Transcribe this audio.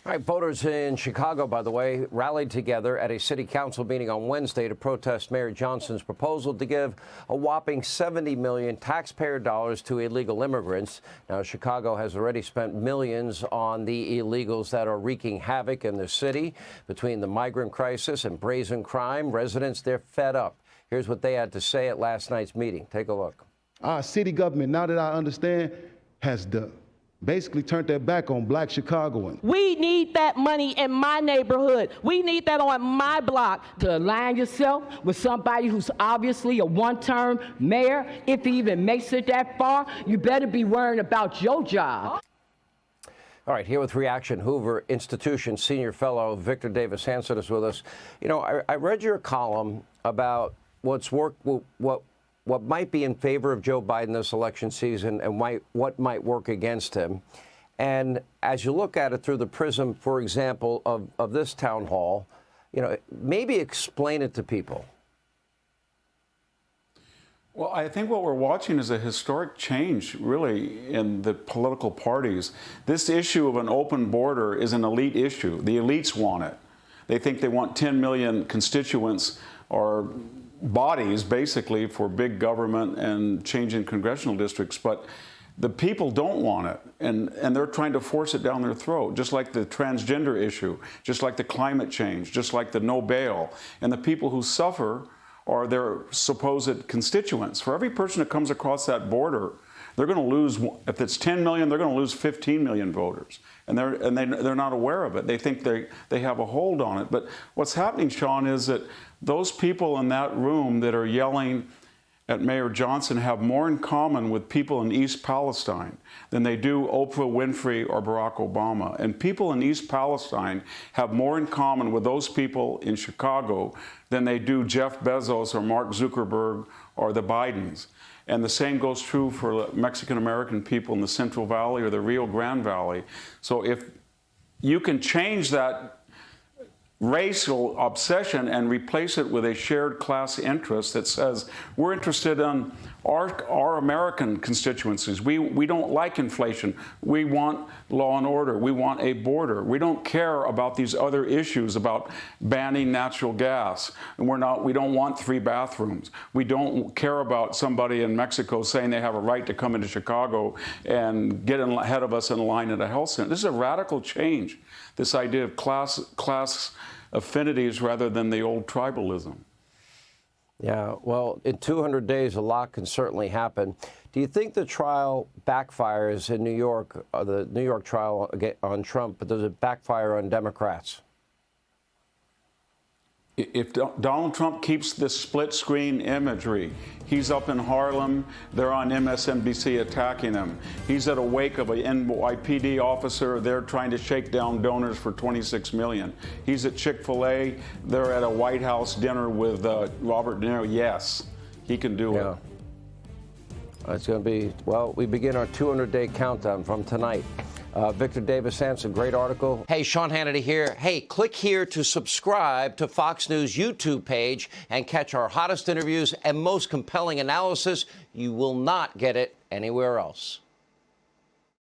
All right, voters in Chicago, by the way, rallied together at a city council meeting on Wednesday to protest Mayor Johnson's proposal to give a whopping $70 million taxpayer dollars to illegal immigrants. Now, Chicago has already spent millions on the illegals that are wreaking havoc in the city. Between the migrant crisis and brazen crime, residents, they're fed up. Here's what they had to say at last night's meeting. Take a look. Our city government, now that I understand, has basically turned their back on black Chicagoans. We need that money in my neighborhood. We need that on my block. To align yourself with somebody who's obviously a one-term mayor, if he even makes it that far, you better be worrying about your job. All right, here with reaction, Hoover Institution senior fellow Victor Davis Hanson is with us. You know, I read your column about what might be in favor of Joe Biden this election season and what might work against him. And as you look at it through the prism, for example, of this town hall, you know, maybe explain it to people. Well, I think what we're watching is a historic change, really, in the political parties. This issue of an open border is an elite issue. The elites want it. They think they want 10 million constituents or bodies, basically, for big government and changing congressional districts. But the people don't want it, and they're trying to force it down their throat, just like the transgender issue, just like the climate change, just like the no bail. And the people who suffer are their supposed constituents. For every person that comes across that border, they're going to lose, if it's 10 million, they're going to lose 15 million voters. And they're not aware of it. They think they have a hold on it. But what's happening, Sean, is that those people in that room that are yelling at Mayor Johnson have more in common with people in East Palestine than they do Oprah Winfrey or Barack Obama. And people in East Palestine have more in common with those people in Chicago than they do Jeff Bezos or Mark Zuckerberg or the Bidens. And the same goes true for Mexican-American people in the Central Valley or the Rio Grande Valley. So if you can change that racial obsession and replace it with a shared class interest that says we're interested in our American constituencies. We don't like inflation. We want law and order. We want a border. We don't care about these other issues about banning natural gas. And we don't want 3 bathrooms. We don't care about somebody in Mexico saying they have a right to come into Chicago and get ahead of us in line at a health center. This is a radical change, this idea of class affinities rather than the old tribalism. Yeah, well, in 200 days, a lot can certainly happen. Do you think the trial backfires in New York, the New York trial on Trump, but does it backfire on Democrats? If Donald Trump keeps this split-screen imagery, he's up in Harlem, they're on MSNBC attacking him. He's at a wake of a NYPD officer, they're trying to shake down donors for $26 million. He's at Chick-fil-A, they're at a White House dinner with Robert De Niro. Yes, he can do it. It's going to be, well, we begin our 200-day countdown from tonight. Victor Davis Hanson, great article. Hey, Sean Hannity here. Hey, click here to subscribe to Fox News YouTube page and catch our hottest interviews and most compelling analysis. You will not get it anywhere else.